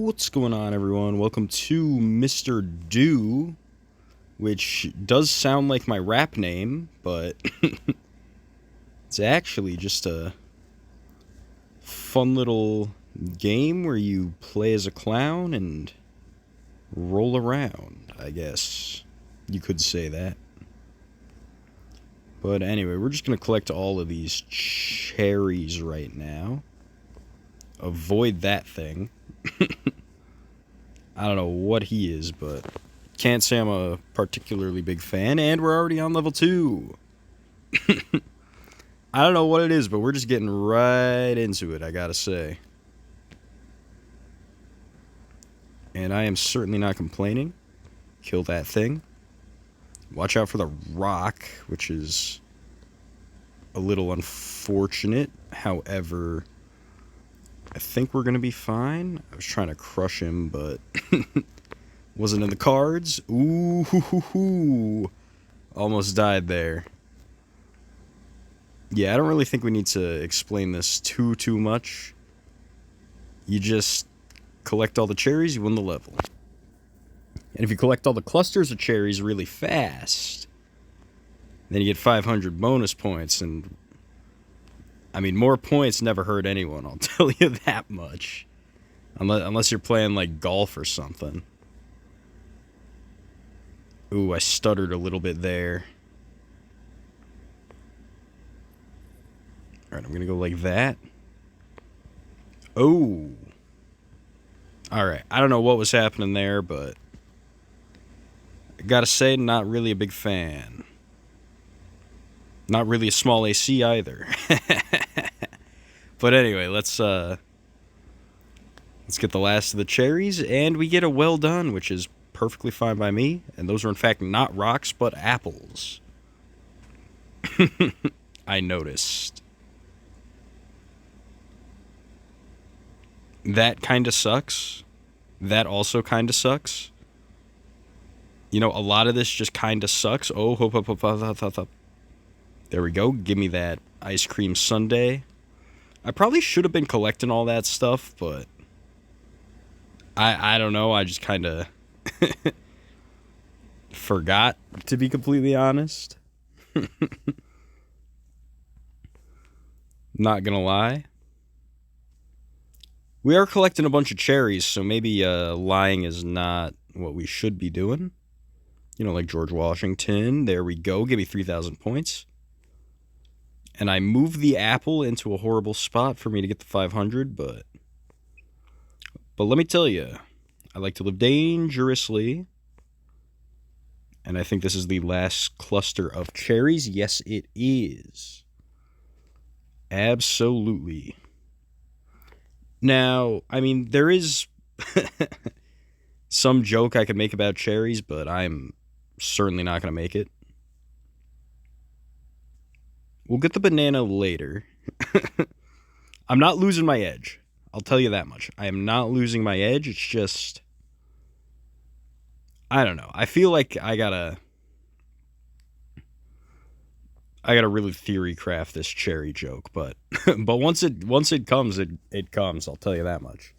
What's going on, everyone? Welcome to Mr. Do, which does sound like my rap name, but it's actually just a fun little game where you play as a clown and roll around, I guess. You could say that. But anyway, we're just going to collect all of these cherries right now. Avoid that thing. I don't know what he is, but can't say I'm a particularly big fan, and we're already on level 2. I don't know what it is, but we're just getting right into it, I gotta say. And I am certainly not complaining. Kill that thing. Watch out for the rock, which is a little unfortunate. However, I think we're gonna be fine. I was trying to crush him, but wasn't in the cards. Ooh, hoo, hoo, hoo. Almost died there. Yeah, I don't really think we need to explain this too much. You just collect all the cherries, you win the level. And if you collect all the clusters of cherries really fast, then you get 500 bonus points. And I mean, more points never hurt anyone, I'll tell you that much. Unless you're playing like golf or something. Ooh, I stuttered a little bit there. Alright, I'm gonna go like that. Oh. Alright, I don't know what was happening there, but I gotta say, not really a big fan. Not really a small AC either. But anyway, let's get the last of the cherries, and we get a well done, which is perfectly fine by me. And those are in fact not rocks, but apples. I noticed. That kinda sucks. That also kinda sucks. You know, a lot of this just kinda sucks. Oh, hop, hop, hop, hop, hop, hop. There we go. Give me that ice cream sundae. I probably should have been collecting all that stuff, but I don't know. I just kind of forgot, to be completely honest. Not gonna lie. We are collecting a bunch of cherries, so maybe lying is not what we should be doing. You know, like George Washington. There we go. Give me 3,000 points. And I moved the apple into a horrible spot for me to get the 500, but let me tell you, I like to live dangerously. And I think this is the last cluster of cherries. Yes, it is. Absolutely. Now, I mean, there is some joke I could make about cherries, but I'm certainly not going to make it. We'll get the banana later. I'm not losing my edge. I'll tell you that much. I am not losing my edge. It's just, I don't know. I feel like I gotta really theory craft this cherry joke, but once it comes, it comes. I'll tell you that much.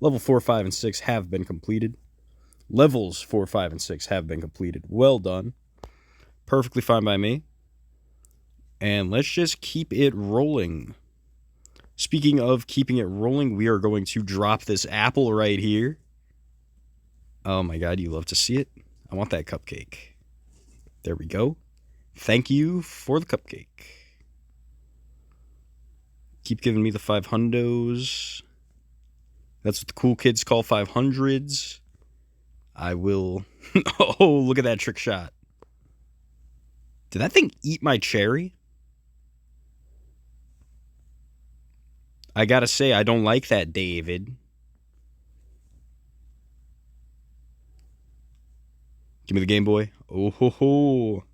Level 4, 5, and 6 have been completed. Levels 4, 5, and 6 have been completed. Well done. Perfectly fine by me. And let's just keep it rolling. Speaking of keeping it rolling, we are going to drop this apple right here. Oh my god, you love to see it. I want that cupcake. There we go. Thank you for the cupcake. Keep giving me the 500s. That's what the cool kids call 500s. I will... Oh, look at that trick shot. Did that thing eat my cherry? I gotta say, I don't like that, David. Give me the Game Boy. Oh ho ho.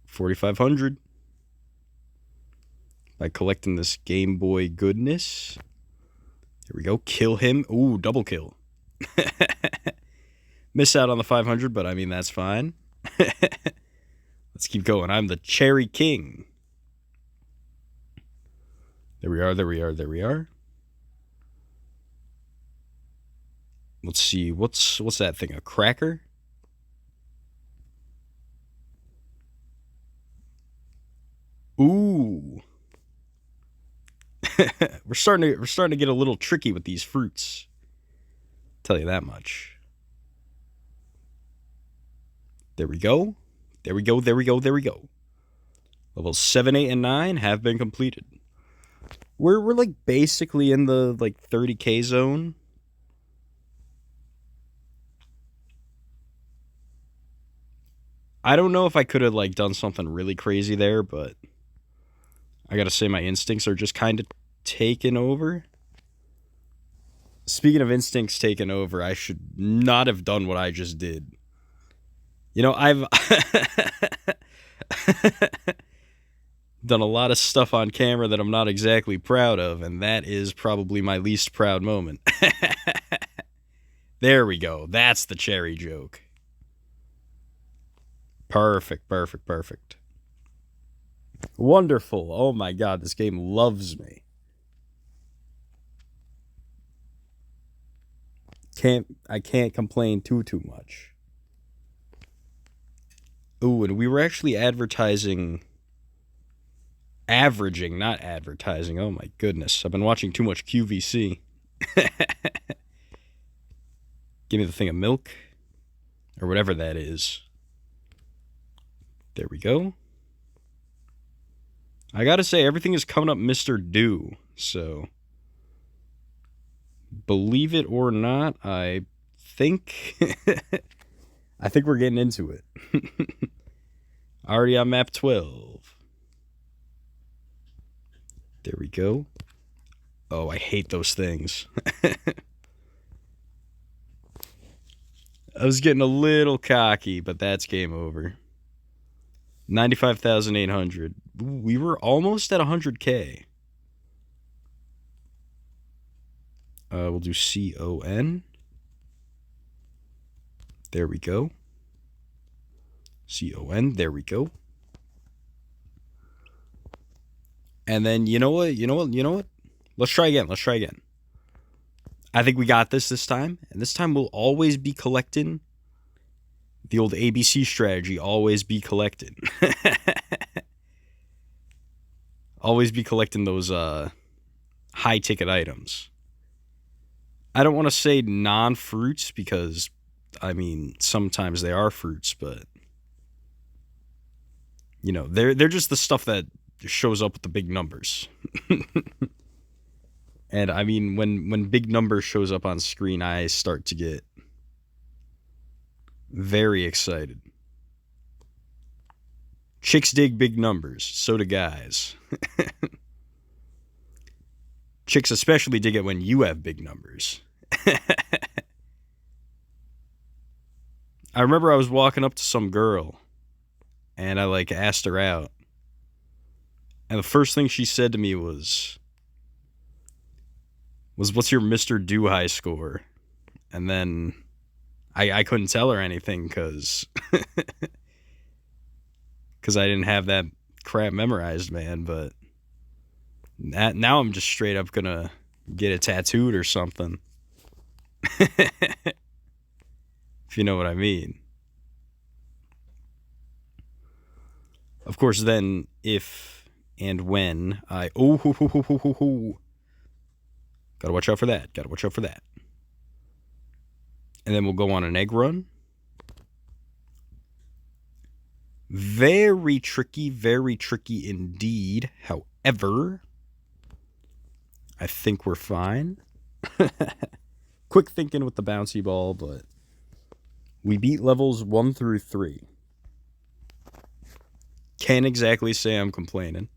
4,500. By collecting this Game Boy goodness. Here we go. Kill him. Ooh, double kill. Miss out on the 500, but I mean, that's fine. Let's keep going. I'm the Cherry King. There we are, there we are, there we are. Let's see. What's that thing? A cracker? Ooh. we're starting to get a little tricky with these fruits. Tell you that much. There we go. There we go. There we go. There we go. Levels 7, 8, and 9 have been completed. We're like basically in the like 30k zone. I don't know if I could have like done something really crazy there, but I gotta say my instincts are just kind of taken over. Speaking of instincts taken over, I should not have done what I just did. You know, I've done a lot of stuff on camera that I'm not exactly proud of, and that is probably my least proud moment. There we go. That's the cherry joke. Perfect, perfect, perfect. Wonderful. Oh my god, this game loves me. I can't complain too much. Ooh, and we were actually averaging, not advertising. Oh my goodness. I've been watching too much QVC. Give me the thing of milk or whatever that is. There we go. I gotta say, everything is coming up Mr. Do, so believe it or not, I think I think we're getting into it. Already on map 12. There we go. Oh, I hate those things. I was getting a little cocky, but that's game over. 95,800. We were almost at 100k. We'll do CON. There we go. CON. There we go. And then you know what? Let's try again. I think we got this time. And this time we'll always be collecting the old ABC strategy. Always be collecting. Always be collecting those high ticket items. I don't want to say non-fruits because, I mean, sometimes they are fruits, but you know, they're just the stuff that shows up with the big numbers. And I mean, when big numbers shows up on screen, I start to get very excited. Chicks dig big numbers, so do guys. Chicks especially dig it when you have big numbers. I remember I was walking up to some girl and I like asked her out. And the first thing she said to me was what's your Mr. Do high score? And then I couldn't tell her anything because I didn't have that crap memorized, man. But now I'm just straight up gonna get it tattooed or something. If you know what I mean. Of course, then if and when I gotta watch out for that. And then we'll go on an egg run. Very tricky indeed. However, I think we're fine. Quick thinking with the bouncy ball, but we beat levels 1 through 3. Can't exactly say I'm complaining.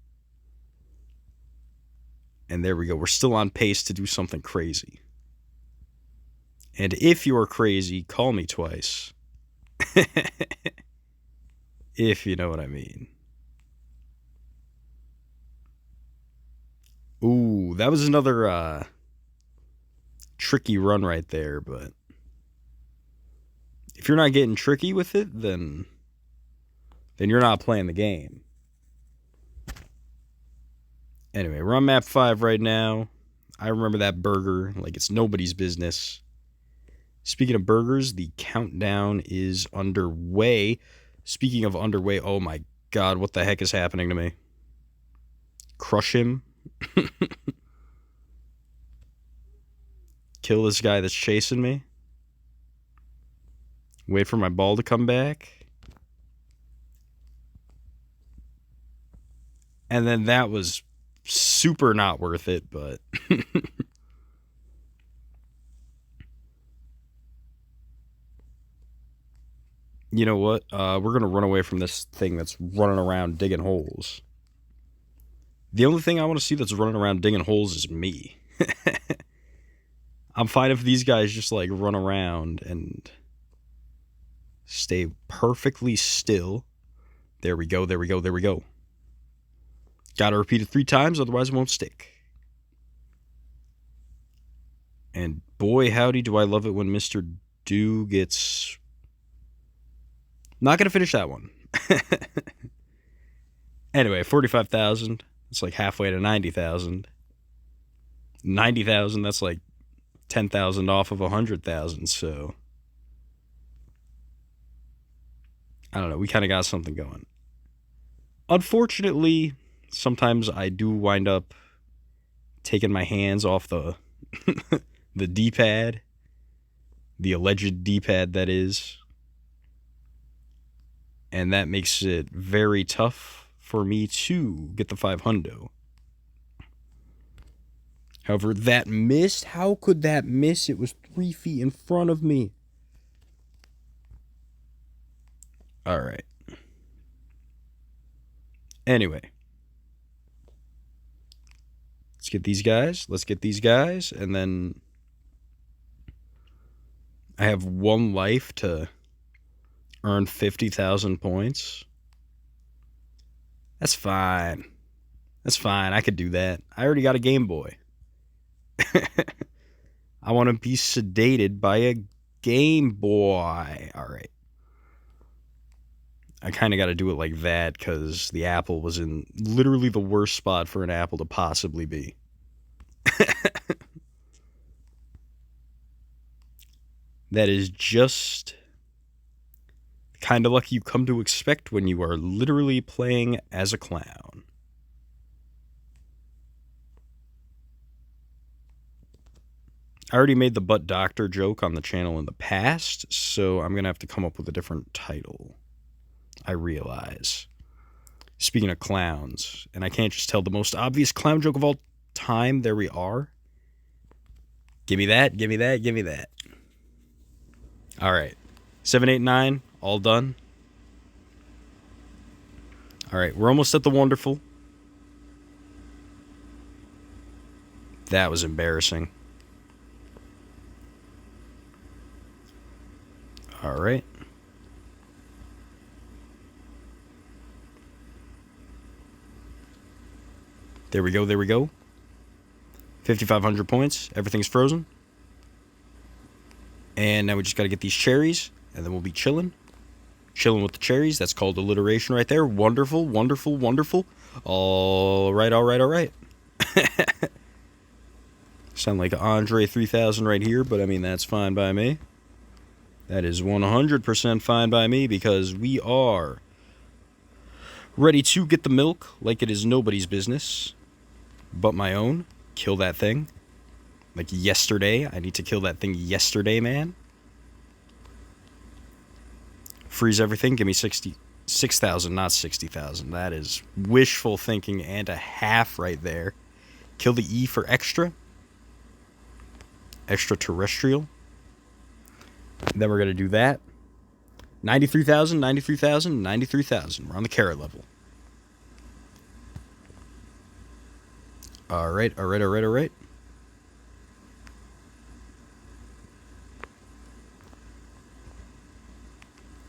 And there we go. We're still on pace to do something crazy. And if you're crazy, call me twice. If you know what I mean. Ooh, that was another tricky run right there, but if you're not getting tricky with it, then you're not playing the game. Anyway, we're on map 5 right now. I remember that burger like it's nobody's business. Speaking of burgers, the countdown is underway. Speaking of underway, oh my god, what the heck is happening to me? Crush him. Kill this guy that's chasing me. Wait for my ball to come back. And then that was super not worth it, but... You know what? We're going to run away from this thing that's running around digging holes. The only thing I want to see that's running around digging holes is me. I'm fine if these guys just like run around and stay perfectly still. There we go, there we go, there we go. Gotta repeat it 3 times, otherwise it won't stick. And boy, howdy, do I love it when Mr. Do gets... Not gonna finish that one. Anyway, 45,000. It's like halfway to 90,000. 90,000, that's like 10,000 off of 100,000, so... I don't know, we kind of got something going. Unfortunately, sometimes I do wind up taking my hands off the the D-pad. The alleged D-pad, that is. And that makes it very tough for me to get the 500. However, that missed. How could that miss? It was 3 feet in front of me. All right. Anyway. Let's get these guys. Let's get these guys. And then I have 1 life to earn 50,000 points. That's fine. That's fine. I could do that. I already got a Game Boy. I want to be sedated by a Game Boy. All right. I kind of got to do it like that because the apple was in literally the worst spot for an apple to possibly be. That is just kind of luck you come to expect when you are literally playing as a clown. I already made the butt doctor joke on the channel in the past, so I'm going to have to come up with a different title. I realize. Speaking of clowns, and I can't just tell the most obvious clown joke of all time, there we are. Give me that, give me that, give me that. All right. 7, 8, 9, all done. All right, we're almost at the wonderful. That was embarrassing. All right. There we go, there we go. 5,500 points. Everything's frozen. And now we just got to get these cherries, and then we'll be chilling. Chilling with the cherries. That's called alliteration right there. Wonderful, wonderful, wonderful. All right, all right, all right. Sound like Andre 3000 right here, but I mean, that's fine by me. That is 100% fine by me because we are ready to get the milk like it is nobody's business but my own. Kill that thing. Like yesterday. I need to kill that thing yesterday, man. Freeze everything. Give me 6,000, not 60,000. That is wishful thinking and a half right there. Kill the E for extra. Extraterrestrial. Then we're going to do that. 93,000, 93,000, 93,000. We're on the carrot level. All right, all right, all right, all right.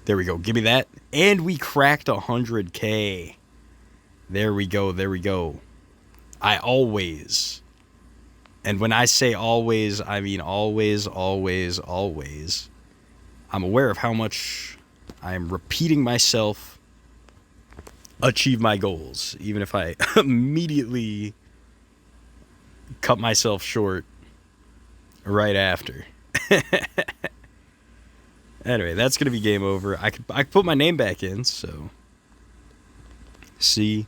There we go. Give me that. And we cracked 100K. There we go. There we go. I always, and when I say always, I mean always, always, always. I'm aware of how much I am repeating myself achieve my goals, even if I immediately cut myself short right after. Anyway, that's gonna be game over. I could put my name back in. So CON.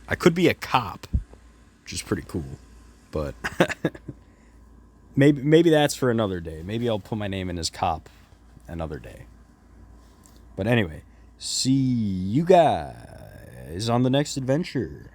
I could be a cop, which is pretty cool, but maybe that's for another day. Maybe I'll put my name in as cop another day. But anyway, see you guys on the next adventure.